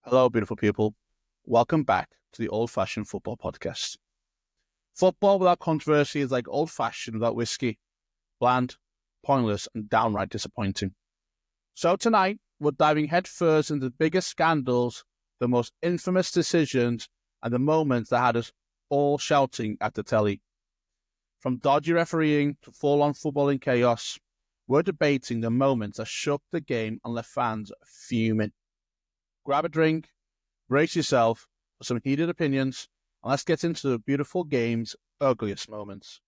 Hello, beautiful people. Welcome back to the Old Fashioned Football Podcast. Football without controversy is like old fashioned without whiskey. Bland, pointless, and downright disappointing. So tonight, we're diving headfirst into the biggest scandals, the most infamous decisions, and the moments that had us all shouting at the telly. From dodgy refereeing to full-on footballing chaos, we're debating the moments that shook the game and left fans fuming. Grab a drink, brace yourself for some heated opinions, and let's get into the beautiful game's ugliest moments.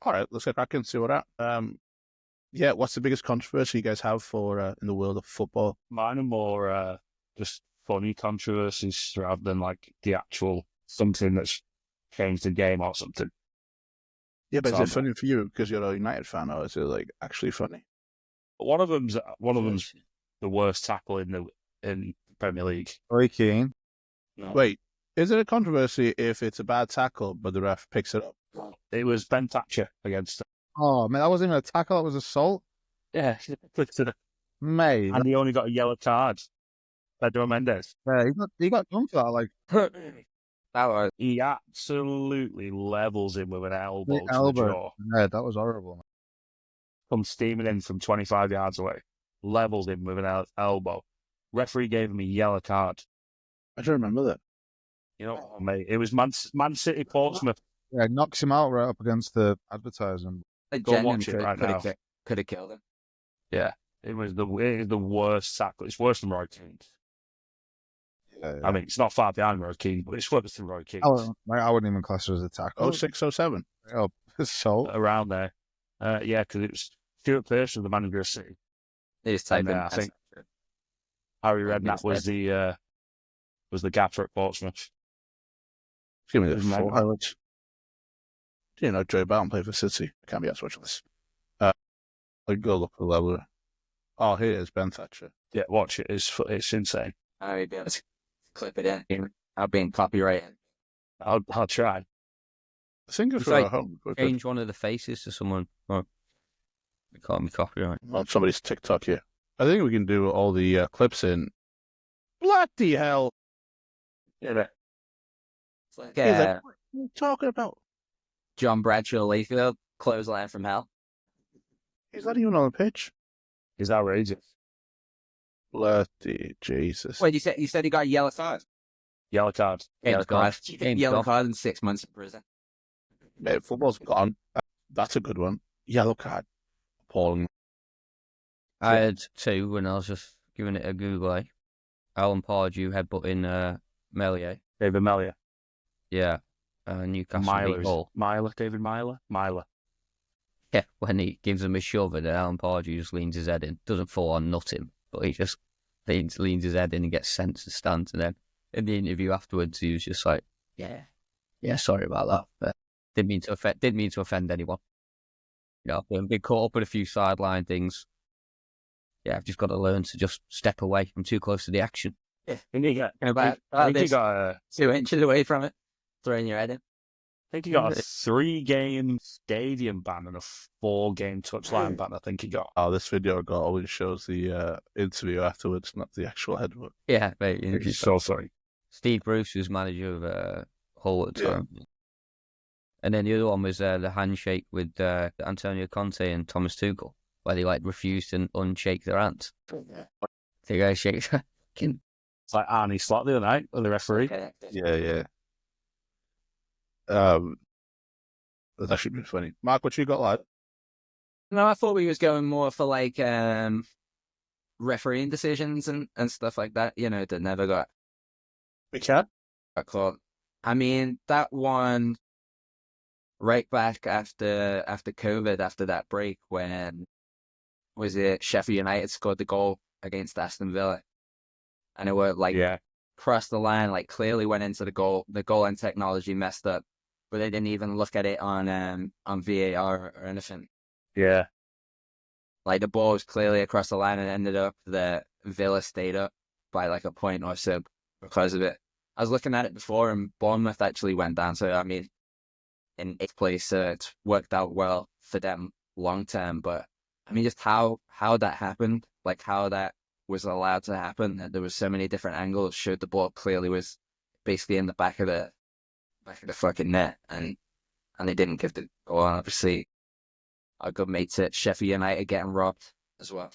All right, let's get back and see what that. What's the biggest controversy you guys have for in the world of football? Mine are more just funny controversies rather than like the actual something that's changed the game or something. Yeah, but is it funny for you because you're a United fan, or is it like actually funny? One of them's the worst tackle in Premier League. Roy Keane. No. Wait, is it a controversy if it's a bad tackle but the ref picks it up? It was Ben Thatcher against him. Oh, man, that wasn't even a tackle. That was assault. Yeah, Mate. and he only got a yellow card. Pedro Mendes. Yeah, he got done for that. Like, He absolutely levels him with an elbow to the elbow. jaw. Yeah, that was horrible. Comes steaming in from 25 yards away. Levels him with an elbow. Referee gave him a yellow card. I don't remember that. You know, mate, it was Man City Portsmouth. Yeah, knocks him out right up against the advertising. Go watch it right now. Could have killed him. Yeah, it is the worst tackle. It's worse than Roy Keane's. Yeah. I mean, it's not far behind Roy Keane, but it's worse than Roy Keane's. I wouldn't even class it as a tackle. 0607. Oh, assault. Around there. Yeah, because it was Stuart Pearson, the manager of City. They just type in. I think Harry Redknapp was the gaffer at Portsmouth. Give me the full highlights. Do you know Joe Barton played for City? I can't be asked watching this. I'll go look at the level. Oh, here is Ben Thatcher. Yeah, watch it. It's insane. I'll be able to clip it in. I'll be in copyright. I'll try. I think if It's we're like at home, we could- Change one of the faces to someone. Oh, it can't be copyright. on somebody's TikTok here. I think we can do all the clips in. Bloody hell! Yeah. It's like He's like, what are you talking about? John Bradshaw Layfield, clothesline from hell. He's not even on the pitch. He's outrageous. Bloody Jesus. Wait, you said he got a yellow card? Yellow card. Yellow card. Game's Yellow gone. card and 6 months in prison. Mate, football's gone. That's a good one. Yellow card. Appalling. I had two when I was just giving it a Google. Alan Pardew headbutting Melier. David Melia. Yeah. Newcastle beat Hull. David Myler. Yeah, when he gives him a shove and then Alan Pardew just leans his head in. Doesn't fall on nut him, but he just leans his head in and gets sent to stand. And then in the interview afterwards, he was just like, yeah, sorry about that. But didn't mean to offend anyone. You know, I've been caught up with a few sideline things. Yeah, I've just got to learn to just step away. I'm too close to the action. Yeah. And he got, About I think he this, got 2 inches away from it, throwing your head in. a 3-game stadium ban and a 4-game touchline ban. I think he got. Oh, this video always shows the interview afterwards, not the actual headbutt. Yeah, mate. He's so sorry. Steve Bruce was manager of Hull at the time. And then the other one was the handshake with Antonio Conte and Thomas Tuchel, where they refused to unshake their hands. Yeah. They go shake. It's like Arnie Slot the other night with the referee. Okay. Yeah. That's actually pretty funny. Mark, what you got like? No, I thought we was going more for refereeing decisions and stuff like that. You know, that never got We can. called. I mean, that one right back after COVID, after that break, when was it Sheffield United scored the goal against Aston Villa, and it was crossed the line, clearly went into the goal. The goal line technology messed up, but they didn't even look at it on VAR or anything. Yeah. The ball was clearly across the line and ended up the Villa stayed up by a point or so because of it. I was looking at it before, and Bournemouth actually went down. So, I mean, in eighth place, it worked out well for them long term. But, I mean, just how that happened, like how that was allowed to happen. And there was so many different angles, showed the ball clearly was basically in the back of the fucking net. And they didn't give the goal. And obviously, our good mates at Sheffield United getting robbed as well.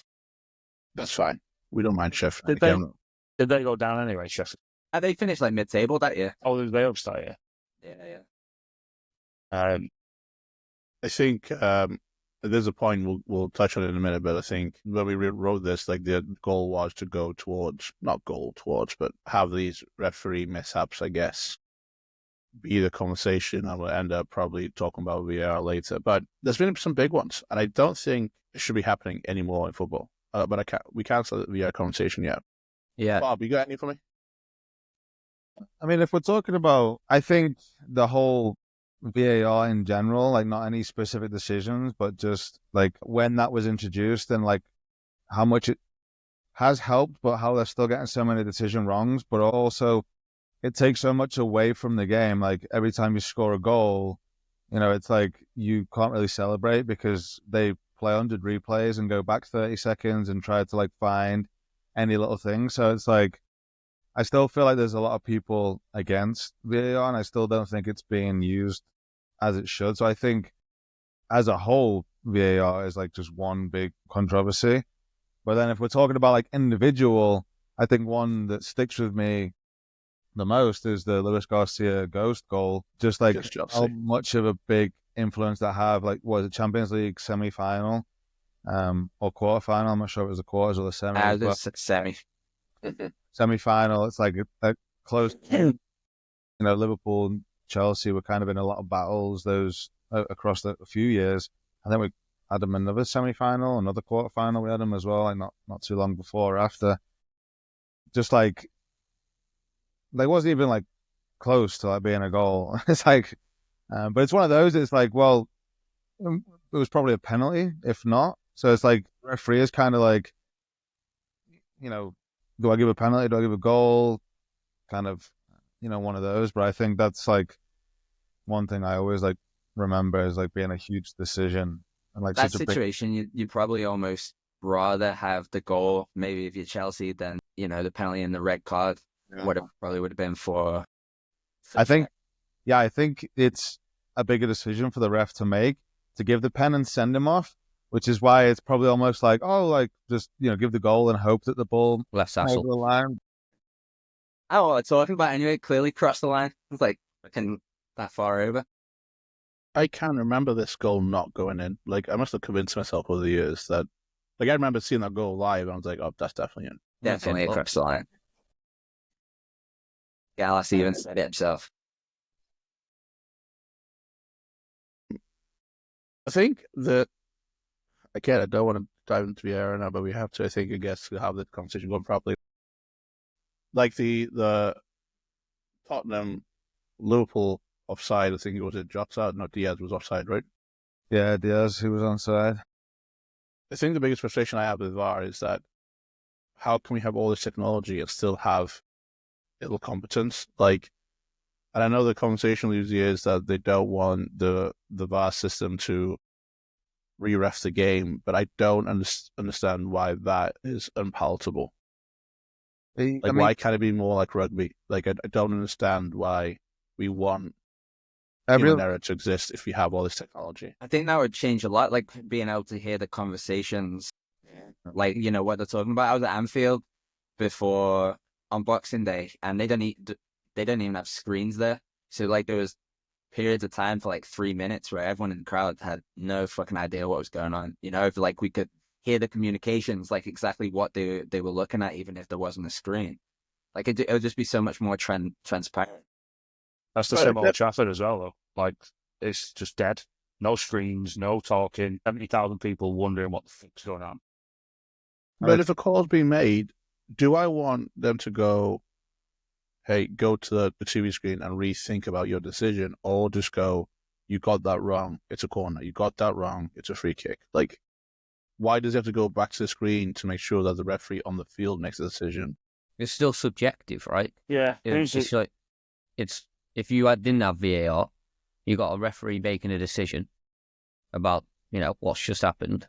That's fine. We don't mind Sheffield. Did they go down anyway, Sheffield? They finished like mid-table that year. Oh, they upstart, yeah. Yeah. I think there's a point we'll touch on it in a minute, but I think when we wrote this, like the goal was to go towards, not goal towards, but have these referee mishaps, I guess, be the conversation, and we'll end up probably talking about VAR later. But there's been some big ones, and I don't think it should be happening anymore in football. But we can't start the VAR conversation yet. Yeah. Bob, you got any for me? I mean, if we're talking about, I think the whole VAR in general, like not any specific decisions, but just like when that was introduced and like how much it has helped, but how they're still getting so many decision wrongs, but also it takes so much away from the game. Like every time you score a goal, it's like you can't really celebrate because they play 100 replays and go back 30 seconds and try to like find any little thing. So it's like, I still feel like there's a lot of people against VAR, and I still don't think it's being used as it should. So I think as a whole, VAR is like just one big controversy. But then if we're talking about like individual, I think one that sticks with me the most is the Luis Garcia ghost goal. Just like how much of a big influence that have, like, was it Champions League semi-final or quarter-final? I'm not sure if it was the quarters or the semi. This semi. Semi-final, it's like a close. Liverpool and Chelsea were kind of in a lot of battles those across a few years. I think we had them another semi-final, another quarter-final. We had them as well, like not too long before or after. Just like they wasn't even like close to like being a goal. It's like, but it's one of those. It's like, well, it was probably a penalty, if not. So it's like referee is kind of like, do I give a penalty? Do I give a goal? Kind of, one of those. But I think that's like one thing I always like remember is like being a huge decision and like that such situation. You probably almost rather have the goal, maybe if you're Chelsea, than the penalty and the red card. Yeah. Would have been for I think it's a bigger decision for the ref to make, to give the pen and send him off, which is why it's probably almost like, just give the goal and hope that the ball Less over hassle. the line. Oh, what I'm talking about anyway. Clearly crossed the line. It's like that far over. I can't remember this goal not going in. Like, I must have convinced myself over the years that, like, I remember seeing that goal live and I was like, oh, that's definitely in. Definitely across the line. Gallas even said it himself. I think that, again, I don't want to dive into the area now, but we have to, I think, I guess, to have the conversation going properly. Like the Tottenham Liverpool offside, I think it was Jota, not Diaz was offside, right? Yeah, Diaz, who was onside. I think the biggest frustration I have with VAR is that how can we have all this technology and still have little competence? Like, and I know the conversation usually is that they don't want the VAR system to re-ref the game, but I don't understand why that is unpalatable. Like, why can't it be more like rugby? Like, I don't understand why we want human error to exist if we have all this technology. I think that would change a lot, like being able to hear the conversations, like, what they're talking about. I was at Anfield before on Boxing Day, and they don't even have screens there. So, like, there was periods of time for like 3 minutes where everyone in the crowd had no fucking idea what was going on. If like we could hear the communications, like exactly what they were looking at, even if there wasn't a screen. Like, it would just be so much more transparent. That's the same old Trafford as well, though. Like, it's just dead. No screens, no talking, 70,000 people wondering what the fuck's going on. But if a call's being made, do I want them to go, hey, go to the TV screen and rethink about your decision, or just go, you got that wrong, it's a corner. You got that wrong, it's a free kick. Like, why does he have to go back to the screen to make sure that the referee on the field makes a decision? it's still subjective, right? Yeah. It's like if you didn't have VAR, you got a referee making a decision about what's just happened,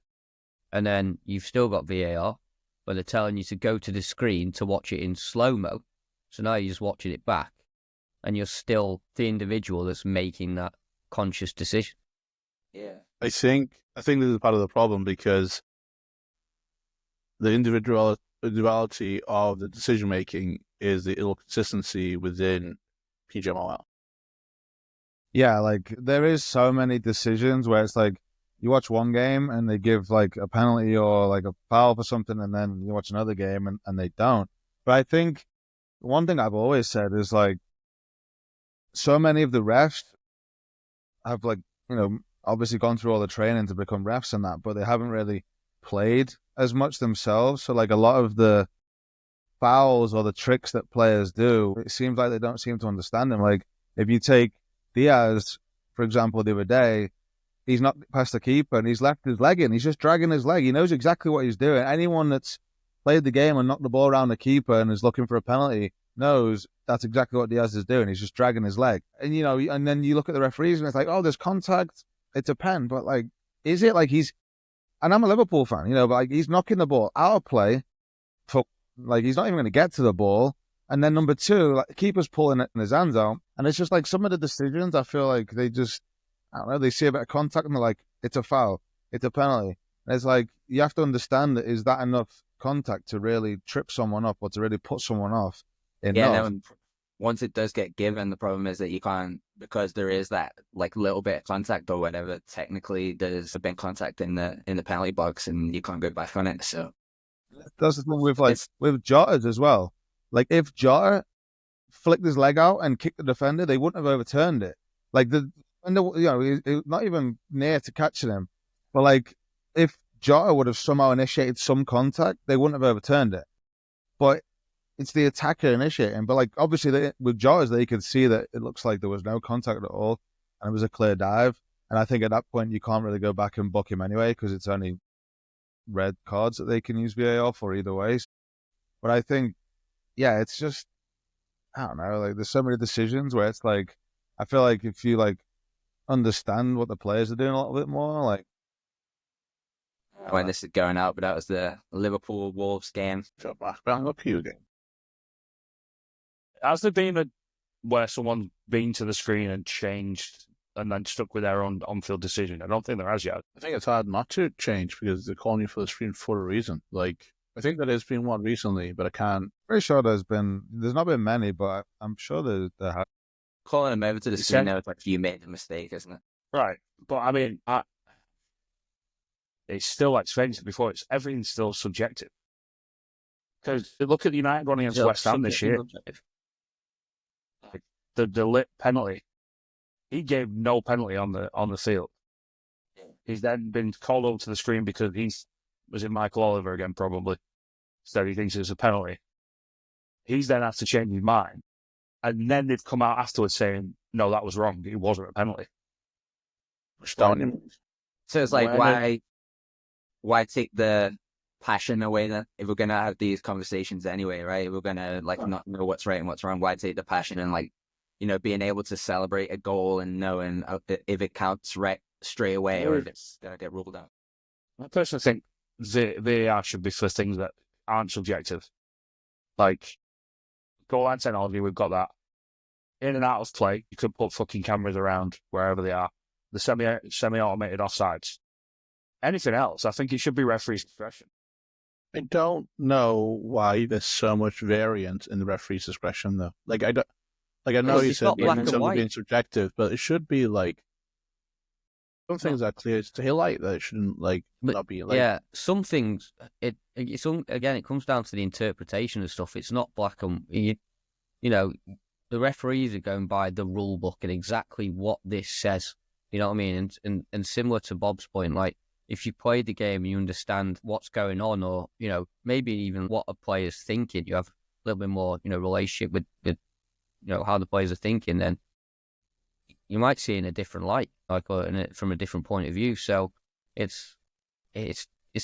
and then you've still got VAR, but they're telling you to go to the screen to watch it in slow-mo. So now you're just watching it back, and you're still the individual that's making that conscious decision. Yeah. I think this is part of the problem, because the individuality of the decision making is the inconsistency within PGMOL. Yeah, like there is so many decisions where it's like you watch one game and they give like a penalty or like a foul for something, and then you watch another game and they don't. But I think one thing I've always said is like so many of the refs have like, obviously gone through all the training to become refs and that, but they haven't really played as much themselves. So like a lot of the fouls or the tricks that players do, it seems like they don't seem to understand them. Like if you take Diaz, for example, the other day, he's not past the keeper and he's left his leg in. He's just dragging his leg. He knows exactly what he's doing. Anyone that's played the game and knocked the ball around the keeper and is looking for a penalty knows that's exactly what Diaz is doing. He's just dragging his leg. And, and then you look at the referees and it's like, oh, there's contact. It's a pen. But, like, is it? Like, and I'm a Liverpool fan, but, like, he's knocking the ball out of play. He's not even going to get to the ball. And then number two, like, the keeper's pulling it in his hands out. And it's just like some of the decisions, I feel like they just, I don't know, they see a bit of contact and they're like, it's a foul. It's a penalty. And it's like, you have to understand that is that enough contact to really trip someone up or to really put someone off? Once it does get given, the problem is that you can't, because there is that like little bit of contact or whatever. Technically, there's been contact in the penalty box, and you can't go back on it. So that's the thing with Jota as well. Like if Jota flicked his leg out and kicked the defender, they wouldn't have overturned it. Like the defender, he's not even near to catching him. But like if Jota would have somehow initiated some contact, they wouldn't have overturned it. But it's the attacker initiating. But like obviously with Jota's, they could see that it looks like there was no contact at all, and it was a clear dive. And I think at that point you can't really go back and book him anyway, because it's only red cards that they can use VAR for either way. But I think, yeah, it's just, I don't know, like there's so many decisions where it's like, I feel like if you like understand what the players are doing a little bit more, like when this is going out, but that was the Liverpool Wolves game. Shut back, bang up you again. Has there been where someone's been to the screen and changed and then stuck with their own on-field decision? I don't think there has yet. I think it's hard not to change because they're calling you for the screen for a reason. Like, I think that there's been one recently, but I can't. Pretty sure there's not been many, but I'm sure there have. Calling him over to the screen now, it's like you made a mistake, isn't it? Right. But I mean, it's still like strange before. Everything's still subjective. Because look at the United one against West Ham this year. Like, the lit penalty. He gave no penalty on the field. He's then been called over to the screen because was it Michael Oliver again, probably. Instead he thinks it's a penalty. He's then had to change his mind. And then they've come out afterwards saying, no, that was wrong. It wasn't a penalty. So it's like, why take the passion away then? If we're going to have these conversations anyway, right? If we're going to like not know what's right and what's wrong, why take the passion and like, being able to celebrate a goal and knowing if it counts right straight away or if it's going to get ruled out. I personally think VAR should be for things that aren't subjective. Like, goal line technology, we've got that. In and out of play, you could put fucking cameras around wherever they are. The semi-automated offsides. Anything else, I think it should be referee's discretion. I don't know why there's so much variance in the referee's discretion, though. Like, I know you said being subjective, but it should be like some things are clear as daylight that it shouldn't not be like. Yeah, some things. Again, it comes down to the interpretation of stuff. It's not black and the referees are going by the rule book and exactly what this says. You know what I mean? And similar to Bob's point, like if you play the game and you understand what's going on, or maybe even what a player's thinking, you have a little bit more relationship with how the players are thinking, then you might see it in a different light, like from a different point of view. So it's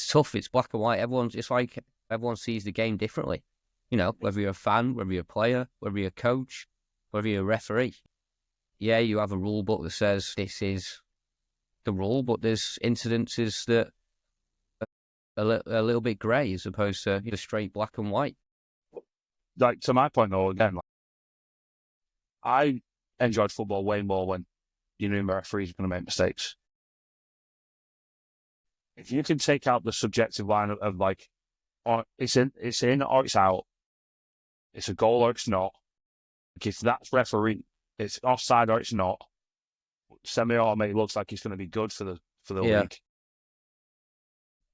tough. It's black and white. Everyone sees the game differently. whether you're a fan, whether you're a player, whether you're a coach, whether you're a referee. Yeah, you have a rule book that says this is the rule, but there's incidences that are a little bit grey as opposed to straight black and white. Like, to my point, though, again, I enjoyed football way more when you knew the referees were going to make mistakes. If you can take out the subjective line of like, it's in or it's out, it's a goal or it's not. Like, if that's referee, it's offside or it's not. Semi-automatic looks like it's going to be good for the league.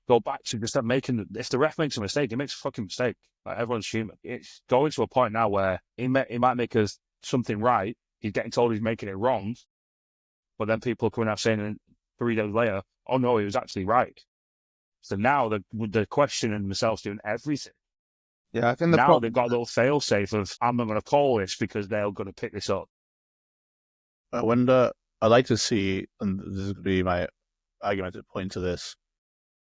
Go back to just if the ref makes a mistake, he makes a fucking mistake. Like, everyone's human. It's going to a point now where he might make something right. He's getting told he's making it wrong, but then people are coming out saying 3 days later, "Oh no, he was actually right." So now they're questioning themselves, doing everything. Yeah, I think now they've got a little fail-safe of, I'm not going to call this because they're going to pick this up. I wonder. I'd like to see, and this is going to be my argument to point to this.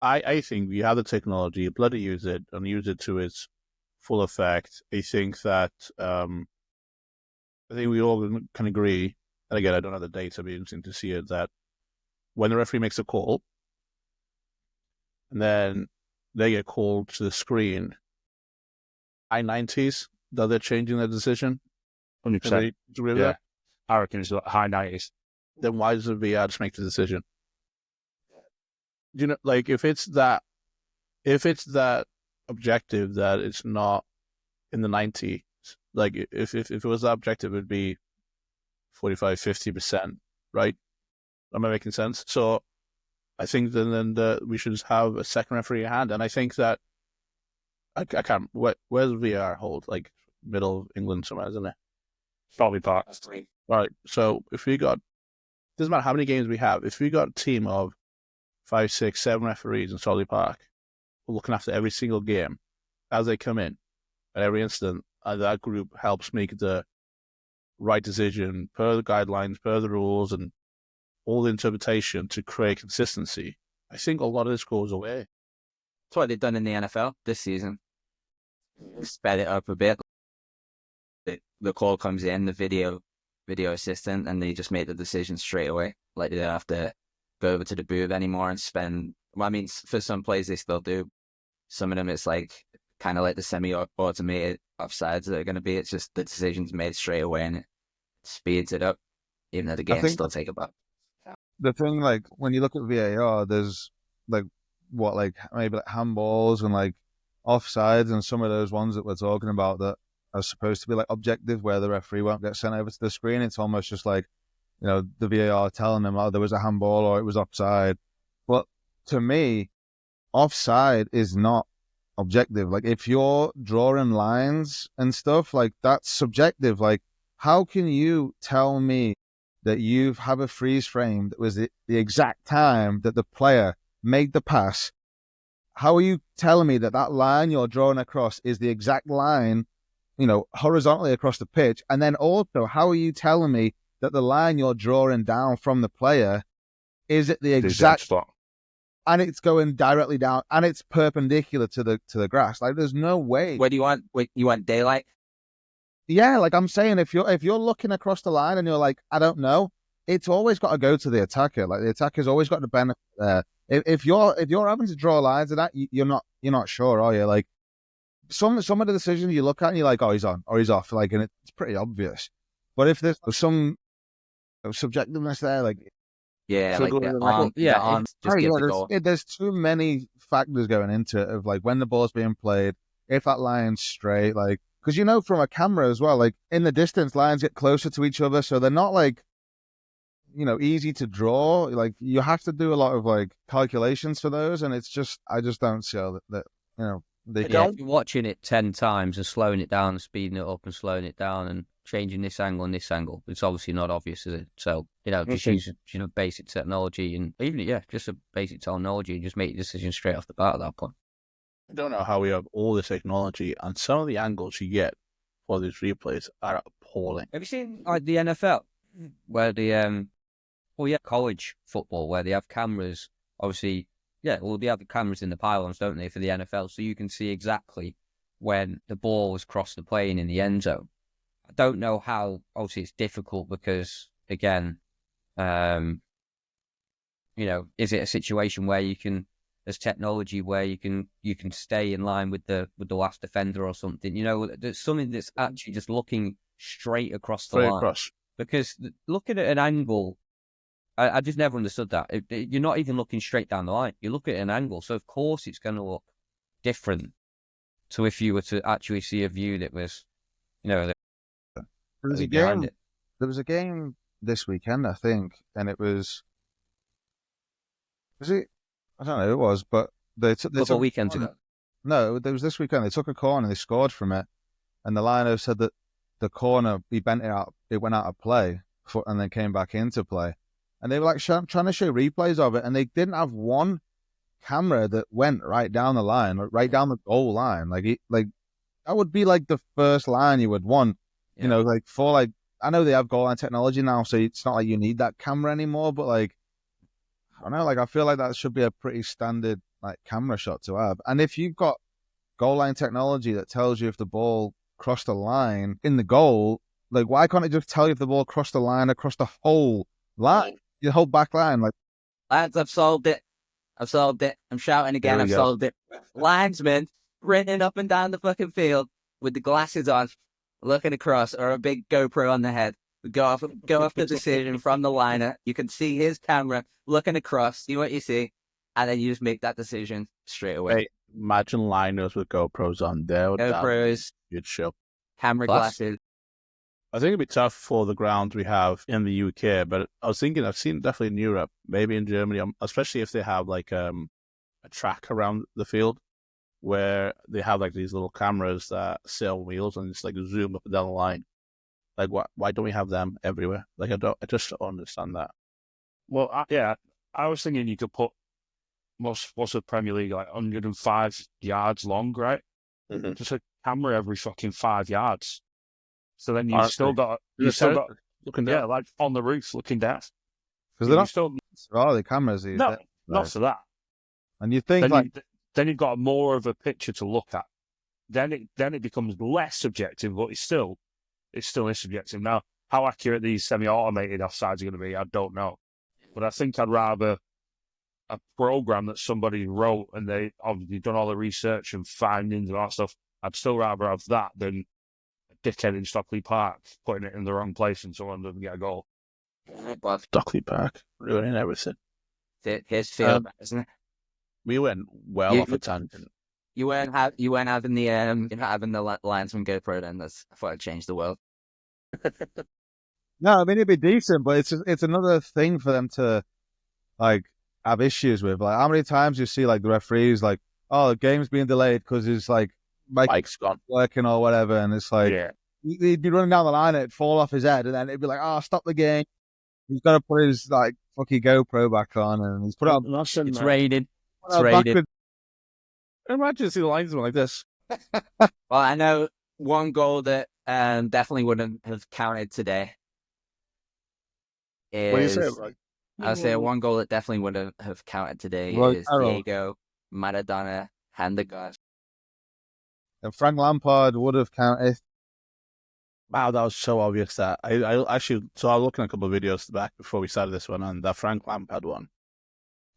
I think we have the technology, bloody use it, and use it to its full effect. I think that we all can agree, and again, I don't have the data, it'd be interesting to see it, that when the referee makes a call, and then they get called to the screen, high 90s, that they're changing their decision. 100%. Yeah. I reckon it's high 90s. Then why does the VAR just make the decision? Like, if it's that objective that it's not in the 90s, like if it was that objective, it'd be 45, 50%, right? Am I making sense? So I think then we should just have a second referee in hand, and I think that I can't. Where's VAR hold? Like middle of England somewhere, isn't it? Probably part. All right. So if we got, doesn't matter how many games we have, if we got a team of 5, 6, 7 referees in Solly Park looking after every single game as they come in at every instant, and that group helps make the right decision per the guidelines, per the rules, and all the interpretation to create consistency, I think a lot of this goes away. That's what they've done in the NFL this season. Sped it up a bit. The call comes in, the video assistant, and they just make the decision straight away. Like, they don't have to go over to the booth anymore and spend. Well, I mean, for some plays they still do. Some of them it's like kind of like the semi-automated offsides that are going to be. It's just the decision's made straight away and it speeds it up, even though the games still take about. The thing, like, when you look at VAR, there's maybe handballs and like offsides and some of those ones that we're talking about that are supposed to be like objective, where the referee won't get sent over to the screen. It's almost just like, the VAR telling them, oh, there was a handball or it was offside. But to me, offside is not objective. Like, if you're drawing lines and stuff, like, that's subjective. Like, how can you tell me that you have a freeze frame that was the exact time that the player made the pass? How are you telling me that line you're drawing across is the exact line, horizontally across the pitch? And then also, how are you telling me that the line you're drawing down from the player is at the exact spot, and it's going directly down and it's perpendicular to the grass? Like, there's no way. What do you want? You want daylight? Yeah, like I'm saying, if you're looking across the line and you're like, I don't know, it's always got to go to the attacker. Like, the attacker's always got the benefit there. If you're having to draw lines of that, you're not sure, are you? Like, some of the decisions you look at and you're like, oh, he's on or he's off, like, and it's pretty obvious. But if there's some subjectiveness there, like, yeah, so like there's too many factors going into it, of like when the ball's being played, if that line's straight, like, because from a camera as well, like, in the distance, lines get closer to each other, so they're not like, easy to draw. Like, you have to do a lot of like calculations for those, and it's just, I just don't see how that they don't. If you're watching it 10 times and slowing it down and speeding it up and slowing it down and changing this angle and this angle, it's obviously not obvious, is it? So, just use basic technology, and even just a basic technology, and just make your decision straight off the bat at that point. I don't know how we have all this technology, and some of the angles you get for these replays are appalling. Have you seen like the NFL, where the college football, where they have cameras? Obviously, they have the cameras in the pylons, don't they, for the NFL, so you can see exactly when the ball was crossed the plane in the end zone. I don't know how. Obviously, it's difficult because again, is it a situation where you can, there's technology where you can stay in line with the last defender or something? There's something that's actually just looking straight across the line. Across. Because looking at an angle, I just never understood that. You're not even looking straight down the line. You look at an angle, so of course it's going to look different to if you were to actually see a view that was, there was a game. There was a game this weekend, I think, and it was it? I don't know who it was, but they took weekends ago. No, it was this weekend. They took a corner and they scored from it, and the lino said that the corner, he bent it out, it went out of play, and then came back into play. And they were like trying to show replays of it, and they didn't have one camera that went right down the line, right down the goal line. Like that would be like the first line you would want, I know they have goal line technology now, so it's not like you need that camera anymore, but I don't know, I feel like that should be a pretty standard camera shot to have. And if you've got goal line technology that tells you if the ball crossed the line in the goal, why can't it just tell you if the ball crossed the line across the whole line, your whole back line? Lads, I've solved it. I'm shouting again. I've solved it. Linesman running up and down the fucking field with the glasses on, looking across, or a big GoPro on the head. We go off the decision from the liner. You can see his camera looking across, see what you see, and then you just make that decision straight away. Hey, imagine liners with GoPros on there. GoPros, you'd show camera glasses. I think it'd be tough for the grounds we have in the UK, but I was thinking I've seen it definitely in Europe, maybe in Germany, especially if they have a track around the field where they have these little cameras that sit on wheels and just zoom up and down the line. Why don't we have them everywhere? I just don't understand that. Well, I was thinking you could put what's the Premier League 105 yards long, right? Mm-hmm. Just a camera every fucking 5 yards. So then you've still got looking down. on the roof looking down. Because they're not the cameras these days. Not for that. And you think then you've got more of a picture to look at. Then it becomes less subjective, but it's still subjective. Now, how accurate these semi-automated offsides are going to be, I don't know. But I think I'd rather a program that somebody wrote and they obviously done all the research and findings and all that stuff. I'd still rather have that than a dickhead in Stockley Park putting it in the wrong place and someone doesn't get a goal. Well, Stockley Park, ruining everything. His field, isn't it? We went off a tangent. You weren't having the linesman GoPro then. I thought I'd change the world. No, I mean it'd be decent, but it's another thing for them to have issues with. How many times you see the referees the game's being delayed because it's Mike's gone working or whatever, and it's he'd be running down the line, it'd fall off his head, and then it'd be stop the game. He's got to put his fucking GoPro back on, and he's put it on. It's raining. It's raining. raining. Imagine seeing the linesman like this. Well, I know one goal that definitely wouldn't have counted today. What do you say? I'll say one goal that definitely wouldn't have counted today is Diego Maradona Handegard. And Frank Lampard would have counted. Wow, that was so obvious that I actually. So I was looking at a couple of videos back before we started this one, and that Frank Lampard one.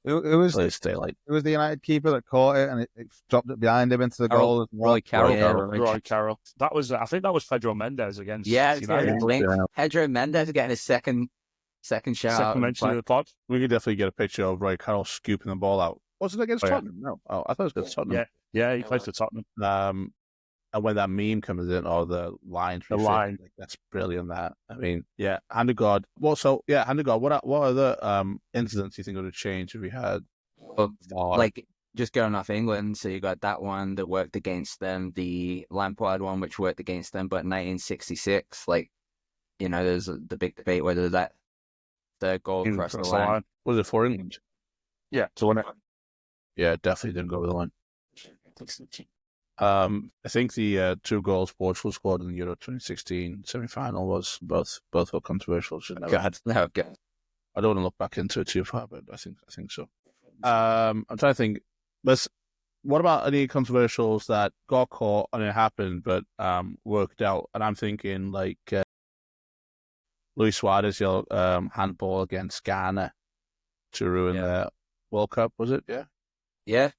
It was the United keeper that caught it, and it dropped it behind him into the goal. Roy Carroll. Roy Carroll. I think that was Pedro Mendes against. Pedro Mendes getting his second shout. Second mention of the pod. We could definitely get a picture of Roy Carroll scooping the ball out. Was it against Tottenham? No. Oh, I thought it was against Tottenham. Yeah, he plays for Tottenham. And when that meme comes in, or the line, that's brilliant. That Handegard. Handegard. What other incidents do you think would have changed if we had? Just going off England, so you got that one that worked against them, the Lampard one which worked against them, but 1966, there's the big debate whether that third goal crossed the line. Was it for England? Yeah, to win it. Yeah, definitely didn't go over the line. I think the 2 goals Portugal scored in the Euro 2016 semi-final was both were controversial. God. I don't want to look back into it too far, but I think so. I'm trying to think. what about any controversials that got caught and it happened, but worked out? And I'm thinking like Luis Suarez, handball against Ghana to ruin the World Cup, was it? Yeah. Yeah.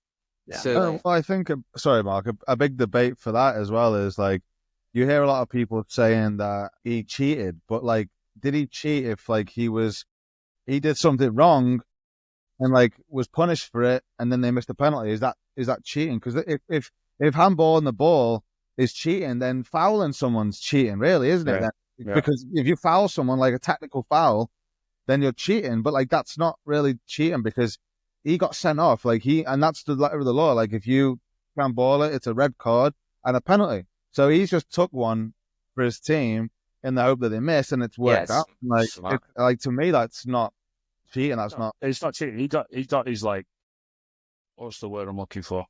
So, well, I think, sorry, Mark, a big debate for that as well is like, you hear a lot of people saying that he cheated, but like, did he cheat if like he did something wrong and like was punished for it and then they missed a penalty? Is that cheating? Because if handballing the ball is cheating, then fouling someone's cheating, really, isn't it? Yeah. Because if you foul someone like a technical foul, then you're cheating. But like, that's not really cheating because he got sent off. Like and that's the letter of the law. Like if you handball it, it's a red card and a penalty. So he's just took one for his team in the hope that they miss, and it's worked out. Like to me, that's not cheating. It's not cheating. He got his like, what's the word I'm looking for?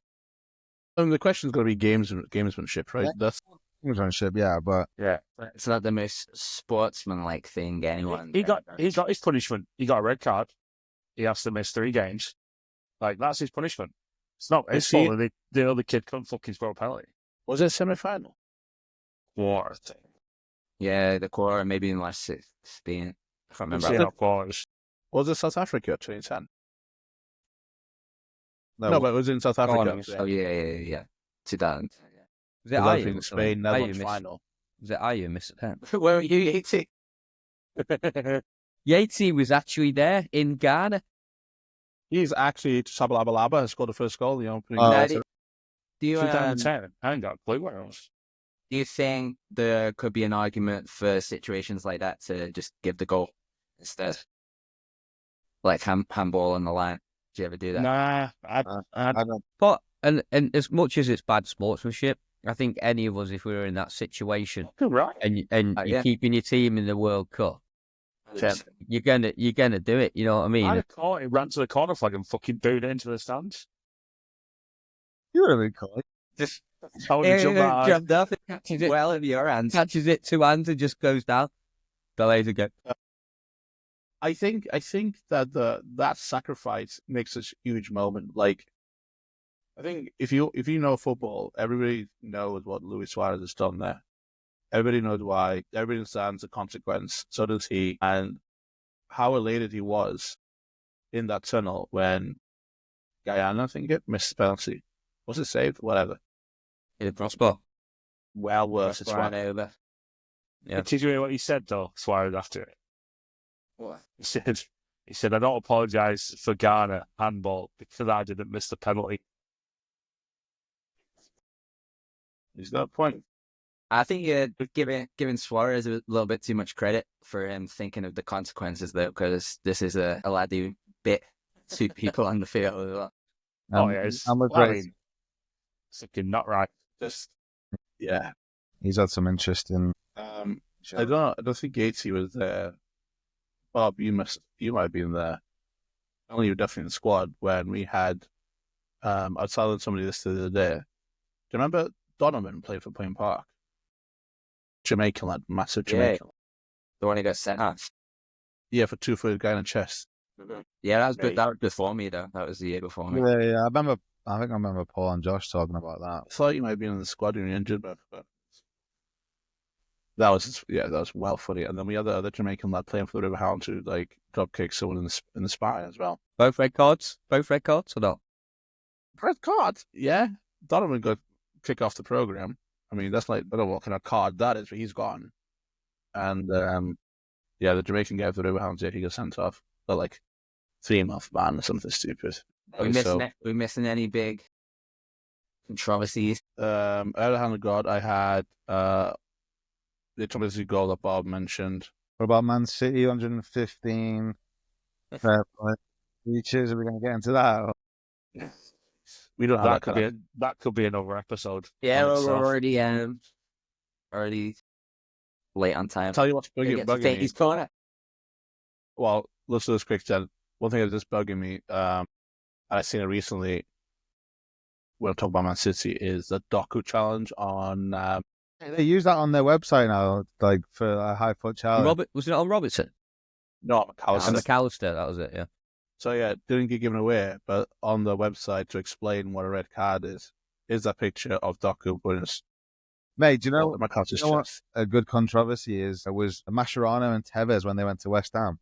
I mean, the question's going to be gamesmanship, right? Yeah. That's gamesmanship, yeah, but it's not the most sportsmanlike thing anyone. He got his punishment. He got a red card. He has to miss 3 games. Like, that's his punishment. It's not his fault that the other kid couldn't fucking score a penalty. Was it a semi-final? What a thing. Yeah, the quarter, maybe in last 16. I can't remember. Was it South Africa 2010? No, but it was in South Africa. Oh, yeah. 2000. Was it Ayew? Spain, Netherlands final. Was it Ayew missed a pen? Where were you, Yatesy? Yatesy was actually there in Ghana. He's actually Sabalabalaba has scored the first goal in the opening. Do you 2010? I ain't got a clue where it was. Do you think there could be an argument for situations like that to just give the goal instead? Like handball on the line. Do you ever do that? Nah, I don't. But and as much as it's bad sportsmanship, I think any of us, if we were in that situation, right, and you're keeping your team in the World Cup, you're gonna do it. You know what I mean? He ran to the corner flag and fucking booed it into the stands. You would have been cool. Just jumped up, catches it well in your hands. Catches it 2 hands and just goes down. Delays again. I think that that sacrifice makes a huge moment. Like, I think if you know football, everybody knows what Luis Suarez has done there. Everybody knows why. Everybody understands the consequence. So does he. And how elated he was in that tunnel when Guyana, I think it missed the penalty. Was it saved? Whatever. In the crossbar. Well worth it. Over. Yeah. Did you hear what he said though, Suarez, after it? What? He said, I don't apologise for Ghana handball because I didn't miss the penalty. He's got a point. I think you're giving Suarez a little bit too much credit for him thinking of the consequences, though, because this is a lad who bit 2 people on the field as well. I'm afraid. It's fucking not right. Yeah. He's had some interesting. I don't think Gatesy was there. Bob, you might have been there. Only you were definitely in the squad when we had. I was telling somebody this the other day. Do you remember Donovan played for Plain Park? Jamaican lad, massive Jamaican. Yeah. The one who got sent off. Yeah, for 2 for the guy in the chest. Mm-hmm. Yeah, that was good. That was before me, though. That was the year before me. Yeah. I think I remember Paul and Josh talking about that. I thought you might have been in the squad when you were injured, but that was well funny. And then we had the other Jamaican lad playing for the Riverhounds who like drop kicked someone in the spine as well. Both red cards or not? Red card? Yeah. Donovan got kicked off the program. I mean, that's like, I don't know what kind of card that is, but he's gone. And the Jamaican guy for the Riverhounds, he got sent off. But like 3-month ban or something stupid. We missing any big controversies? Out of hand of God, I had the controversy goal that Bob mentioned. What about Man City, 115 reaches? Are we going to get into that? We don't have that could be another episode. Yeah, we're already late on time. I'll tell you what's bugging me. Corner. Well, let's do this quick then. One thing that's just bugging me, and I've seen it recently when I talk about Man City, is the Doku challenge on. They use that on their website now, like for a high foot challenge. Was it on Robertson? No, McAllister. McAllister, that was it. Yeah. So yeah, didn't get given away, but on the website to explain what a red card is that picture of Doku putting his Mate, do you know, McCarthy's what chest. a good controversy is? It was Mascherano and Tevez when they went to West Ham.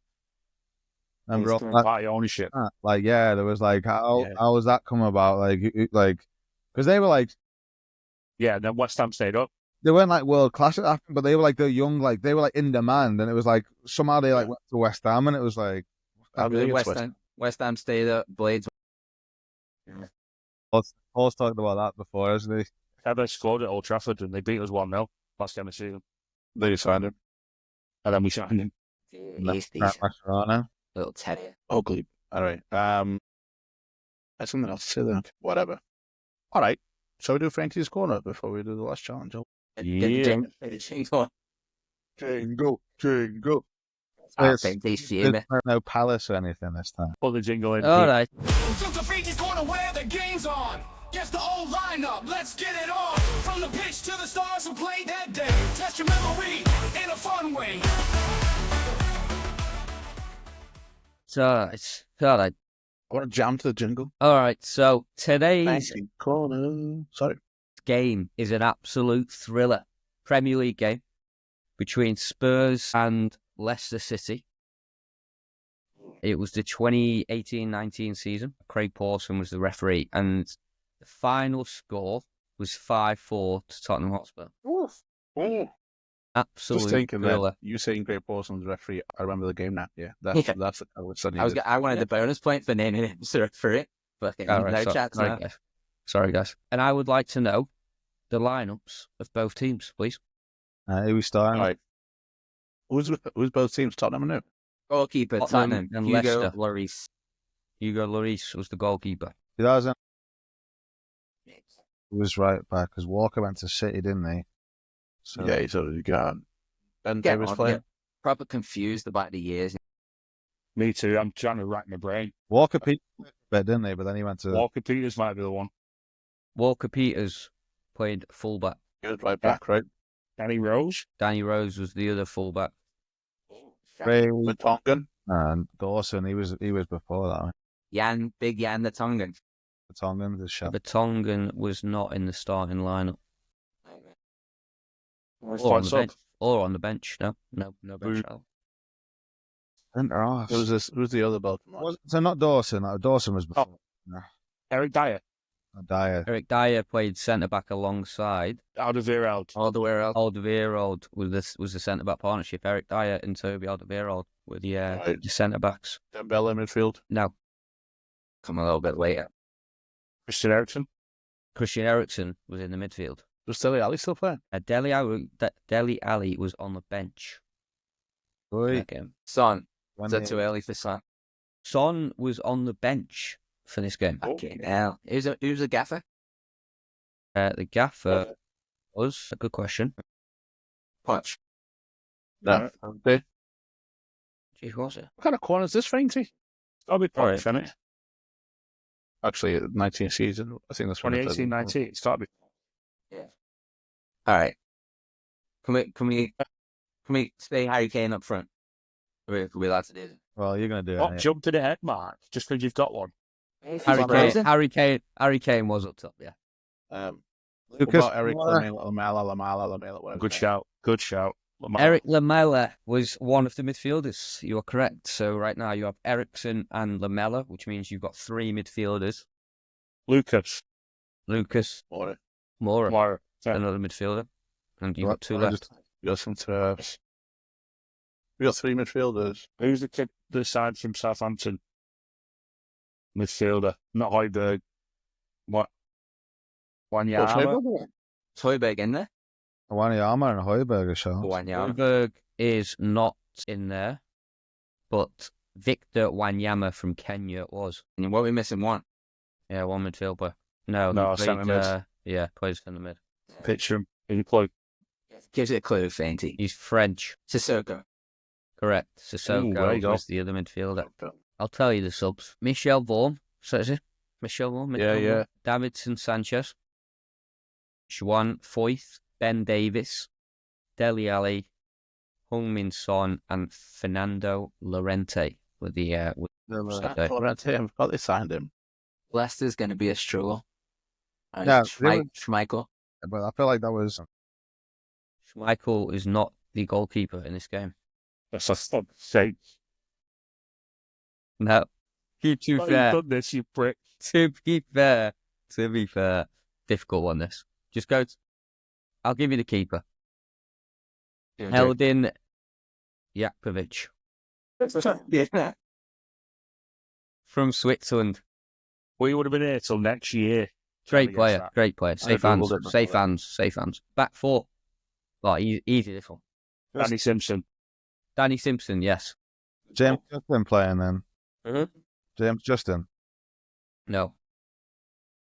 Remember all that? Party ownership. Like, yeah, there was like, how Yeah. was that come about? Like, because they were like, Yeah, then West Ham stayed up. they weren't like world class at that, but they were like, they're young, like they were like in demand, and it was like somehow they like went to West Ham, and it was like, I believe it's West Ham stayed up. Blades. Paul's talked about that before, hasn't he? Tevez scored at Old Trafford and they beat us 1-0 last game of the season. They signed him. And then we signed him. He's decent. Mascherano. Little Teddy. Ugly. All right. That's something else to say then. Whatever. All right. So we do Frankie's Corner before we do the last challenge. Yeah. Jingle. There's no Palace or anything this time. Put the jingle in. All right. So Controversies corner where the game's on. Guess the old lineup, let's get it on. From the pitch to the stars who played that day. Test your memory in a fun way. So it's all right. I want to jam to the jingle. All right. So today's Frankie's Corner. Sorry. game is an absolute thriller. Premier League game between Spurs and Leicester City. It was the 2018-19 season. Craig Pawson was the referee, and the final score was 5-4 to Tottenham Hotspur. Oof. Ooh. Absolute Just thinking thriller. that you saying Great Paulson's referee, I remember the game now. Yeah, that's I was suddenly. I wanted the bonus point for naming him for it. But All right, no chats now. Sorry, guys. And I would like to know the lineups of both teams, please. Who we starting? All right. Who's both teams? Tottenham and who? Goalkeeper, Tottenham, and Hugo Leicester. Lloris. Hugo Lloris was the goalkeeper. 2000. He was right back because Walker went to City, didn't he? So, Yeah, he's already gone. Ben Get Davis on, playing. yeah. Proper confused about the years. Me too. I'm trying to rack my brain. Walker Peters played a bit, didn't he? But then he went to. Walker Peters might be the one. Walker Peters played fullback. He was right back, right? Danny Rose. Danny Rose was the other fullback. Ray With Tongan. and Dawson. He was before that. Right? Big Jan the Tongan. Tongan, the shot. Vertonghen was not in the starting lineup. Or Or on the bench. No bench. Centre half. Who's the other Baltimore? So not Dawson. Dawson was before. Eric Dyer. Dyer. Eric Dyer played centre back alongside Alderweireld. Alderweireld was the centre back partnership. Eric Dyer and Toby Alderweireld were the centre backs. Dembele midfield. No, Come a little bit later. Christian Eriksen. Christian Eriksen was in the midfield. Was Dele Alli still playing? Dele Alli was on the bench. Boy, Game. Son. when Is that they- too early for Son? Son was on the bench for this game. Okay, now. Who's a gaffer? The gaffer was a good question. Punch. No. Okay. Gee, who was it? What kind of corner is this, Frankie? I'll be Alright. Punch, isn't it? Actually, 19th season. I think that's when it 2018-19. It's got to be. All right. Can we stay Harry Kane up front? Are we allowed to do it? Well, you're gonna do What it. jump to the head, Mark? Just because you've got one. Harry Kane was up top. Yeah. Lucas What about Eric Lamela? Lamela, whatever. Good shout. Good shout. Eric Lamela was one of the midfielders. You are correct. So right now you have Eriksen and Lamela, which means you've got three midfielders. Lucas. Lucas Or Moura, Moira. another midfielder, and you've got two Right, left. we got some turfs. We got three midfielders. Who's the kid that signed from Southampton? Midfielder. Not Højbjerg. What? Wanyama. Højbjerg in there? Wanyama and Højbjerg show. Wanyama. Højbjerg is not in there, but Victor Wanyama from Kenya was. And what are we missing? One. Yeah, one midfielder. No, No, he centre played, mid. plays centre mid. Picture him. In plug. Gives it a clue, Fainty. He's French. Sissoko. Correct. Ooh, there Sissoko you go. was the other midfielder. I'll tell you the subs. Michel Vaughan. So is it? Michel Vaughan? Yeah. Davidson Sanchez. Juan Foyth. Ben Davis. Dele Alli. Heung-min Son and Fernando Llorente were the Around him. Thought they signed him. Leicester's going to be a struggle. Yeah, Schmeichel. but I feel like that was Schmeichel is not the goalkeeper in this game. That's a stop sake. No. Keep too You've fair. done this, you prick. To be fair. Difficult one, this. Just go. I'll give you the keeper. Yeah, Eldin Jakpovic Yeah. from Switzerland. we would have been here till next year. Great Trying to player. guess that. Great player. Safe hands. Googled it. Safe hands. Safe hands. Back four. Like, easy this one. Danny Simpson. Danny Simpson, yes. James Justin playing then. Mhm. James Justin. No.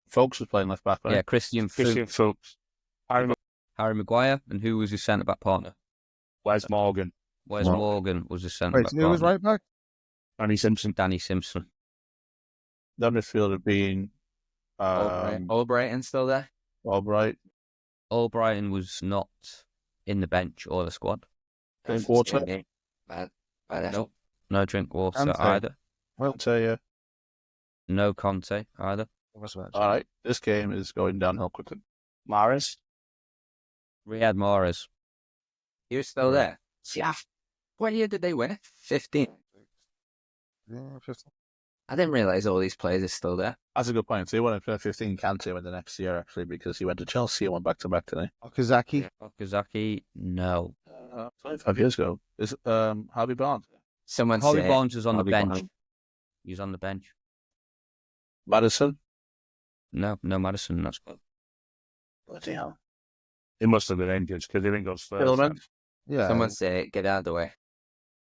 Folks was playing left back, right? Yeah, Christian Christian Fuchs. Fuchs. Harry Maguire. And who was his centre back partner? Wes Morgan. Wes Morgan. Morgan was his centre Wait, back so who was partner. right back? Danny Simpson. Danny Simpson. The midfielder being Albrighton still there? Albright. Albrighton was not in the bench or the squad. Drinkwater. Bad. Nope. No Drinkwater Conte. either. I'll tell you. No Conte either. All right. This game is going downhill quickly. Maris. Riyad Mahrez. He was still there. Yeah. What year did they win it? 15. Yeah, 15. I didn't realise all these players are still there. That's a good point. So he won in 15. Kante went the next year, actually, because he went to Chelsea and went back-to-back today. Okazaki. Okazaki, no. 25 years ago. Is Harvey Barnes? Someone Holly said Barnes was on the Harvey bench. Barnes. He was on the bench. Madison? No Madison. That's good. Bloody hell. He must have been injured because he didn't go first. Filament? Yeah. Someone say get out of the way.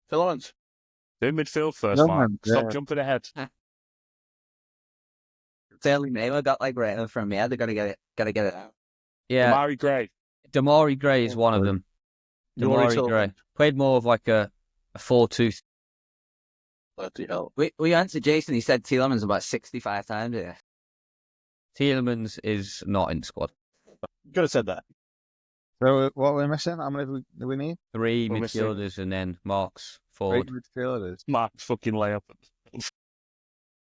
Filament? Do midfield first, No, Mark. man, Stop yeah. jumping ahead. Daily Mail got like right from me. They gotta get it out. Yeah, Damari Gray. Damari Gray is one of them. Rory Damari Tillman. Gray played more of like a 4-2. Bloody hell. We answered Jason. He said Tielemans about 65 times. Yeah. Tielemans is not in the squad. Could have said that. So what we're missing? How many do we need? 3 We're missing- midfielders and then Marks Great forward. midfielders. Mark's fucking layup.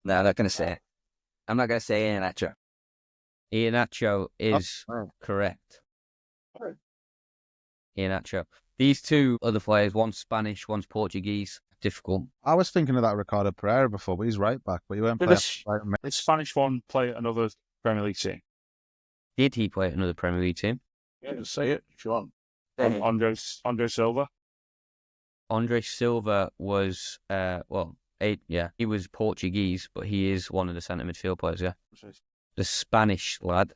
No, I'm not gonna say it. I'm not gonna say it in that show. Iheanacho is Oh. correct. Alright. Iheanacho. These two other players, one's Spanish, one's Portuguese. Difficult. I was thinking of that Ricardo Pereira before, but he's right back. But he went Did play this- right mid. This Spanish one play at another Premier League team. Did he play at another Premier League team? Yeah, just say it if you want. Andre Silva. Andre Silva was, he was Portuguese, but he is one of the centre midfield players, yeah. The Spanish lad.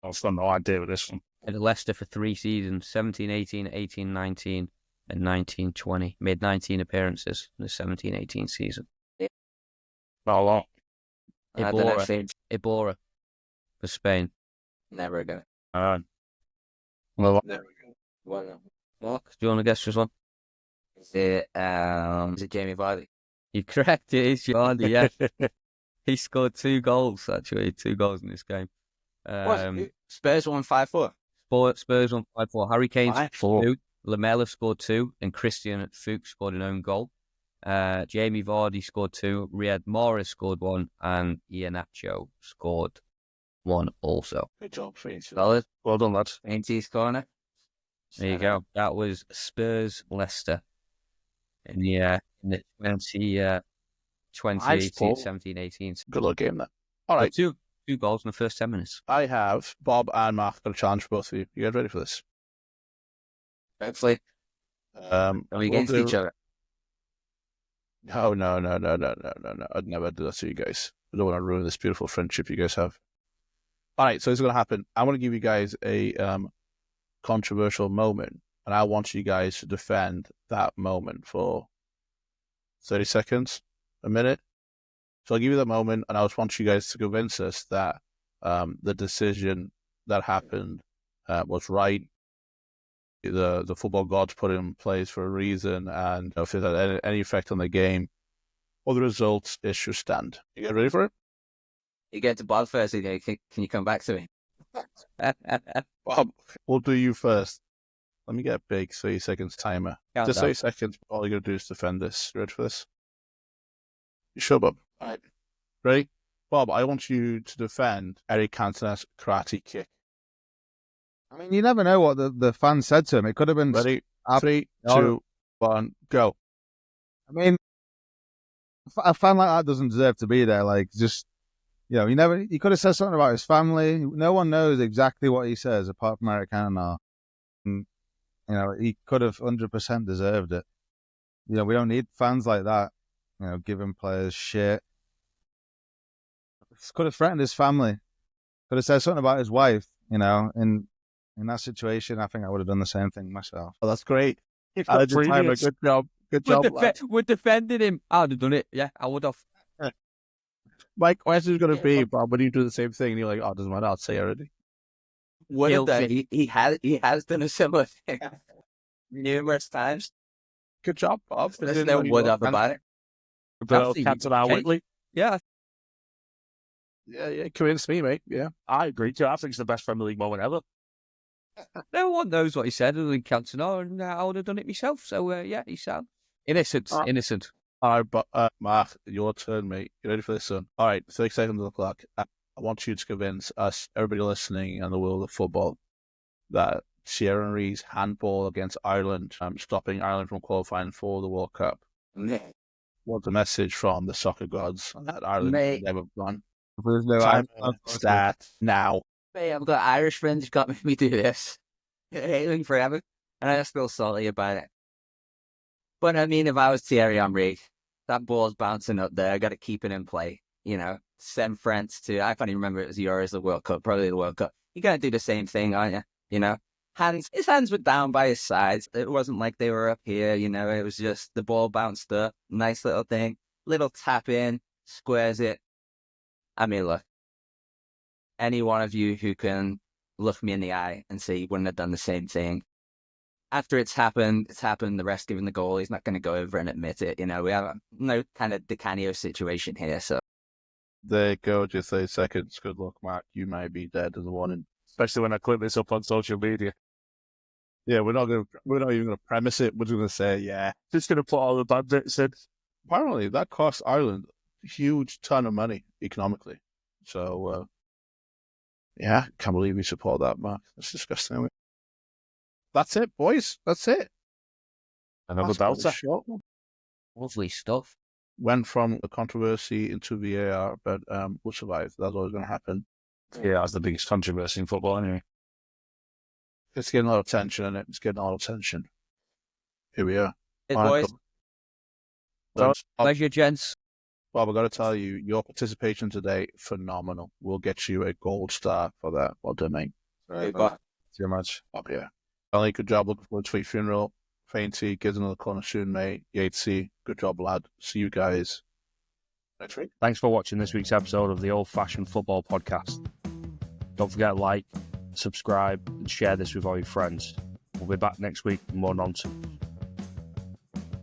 I've got no idea with this one. At Leicester for 3 seasons, 17-18, 18-19, and 19-20. Made 19 appearances in the 17-18 season. Not a lot. I don't know, Iborra. Finn. Iborra for Spain. Never gonna. Well, Well, Mark, do you want to guess this one? is it Jamie Vardy? You're correct, it is Vardy, yeah. He scored 2 goals, actually. 2 goals in this game. Spurs won 5-4. Spurs won 5-4. Harry Kane scored 5-4. 2. Lamela scored 2. And Christian Fuchs scored an own goal. Jamie Vardy scored 2. Riyad Mahrez scored 1. And Iheanacho scored 1 also. Good job, Faith. Solid. Well done, lads. 80's corner. There you go. That was Spurs Leicester in the 2018, 17, 18. Good luck game, then. All right. 2 goals in the first 10 minutes. I have Bob and Mark got a challenge for both of you. You guys ready for this? Hopefully. Are we we'll against do- each other? No. I'd never do that to you guys. I don't want to ruin this beautiful friendship you guys have. All right, so this is going to happen. I want to give you guys a controversial moment, and I want you guys to defend that moment for 30 seconds, a minute. So I'll give you that moment, and I just want you guys to convince us that the decision that happened was right. The football gods put it in place for a reason, and if it had any effect on the game or the results, it should stand. You guys ready for it? You get to Bob first. Can you come back to me? Bob, we'll do you first. Let me get a big 30 seconds timer. Just 30 seconds. All you got to do is defend this. You ready for this? You sure, Bob? All right. Ready? Bob, I want you to defend Eric Cantona's karate kick. I mean, you never know what the fans said to him. It could have been... Ready? 3, 2, 1, go. I mean, a fan like that doesn't deserve to be there. Like, just, he could have said something about his family. No one knows exactly what he says apart from Eric Cantona. And, he could have 100% deserved it. We don't need fans like that, giving players shit. Could have threatened his family. Could have said something about his wife, in that situation. I think I would have done the same thing myself. Oh, that's great. Good job. Good job, lad. We're defending him. I'd have done it. Yeah, I would have. My question is going to be, Bob, when you do the same thing, and you're like, oh, it doesn't matter, I'll say already. He has done a similar thing numerous times. Good job, Bob. There's no would have about it. Roberto Cantona Whitley. Yeah. Yeah, convinced me, mate. Yeah. I agree too. I think it's the best Premier League moment ever. No one knows what he said other than Cantona, and I would have done it myself. So, yeah, he's sound. Innocent. All right, but Mark, your turn, mate. You ready for this one? All right, 30 seconds on the clock. I want you to convince us, everybody listening and the world of football, that Thierry Henry's handball against Ireland, stopping Ireland from qualifying for the World Cup, was a message from the soccer gods that Ireland has never won. There's no Time start now. Hey, I've got Irish friends who got me do this. Hailing forever. And I'm still salty about it. But I mean, if I was Thierry Henry, that ball's bouncing up there. I got to keep it in play. Send France to, I can't even remember if it was Euros, the World Cup, probably the World Cup. You're going to do the same thing, aren't you? His hands were down by his sides. It wasn't like they were up here, it was just the ball bounced up. Nice little thing. Little tap in, squares it. I mean, look, any one of you who can look me in the eye and say you wouldn't have done the same thing. After it's happened, the rest giving the goal. He's not going to go over and admit it. We have no kind of Di Canio situation here. So there you go, just 30 seconds. Good luck, Mark. You may be dead as a warning. Especially when I clip this up on social media. Yeah, we're not even going to premise it. We're just going to say, yeah. Just going to put all the bad bits in. Apparently, that cost Ireland a huge ton of money economically. So, yeah, can't believe we support that, Mark. That's disgusting. That's it, boys. That's it. Another belter. Lovely stuff. Went from a controversy into VAR, but we'll survive. That's always going to happen. Yeah, that's the biggest controversy in football anyway. It's getting a lot of tension, and it's getting a lot of tension. Here we are. Hey, boys. Pleasure, gents. Bob, I've got to tell you, your participation today, phenomenal. We'll get you a gold star for that. Well done, mate. Right, Bob. Thank you very much. Bob, yeah. Only good job. Looking forward to your funeral. Fainty, gives another corner soon, mate. Yatesy, good job, lad. See you guys next week. Thanks for watching this week's episode of the Old Fashioned Football Podcast. Don't forget to like, subscribe, and share this with all your friends. We'll be back next week with more nonsense.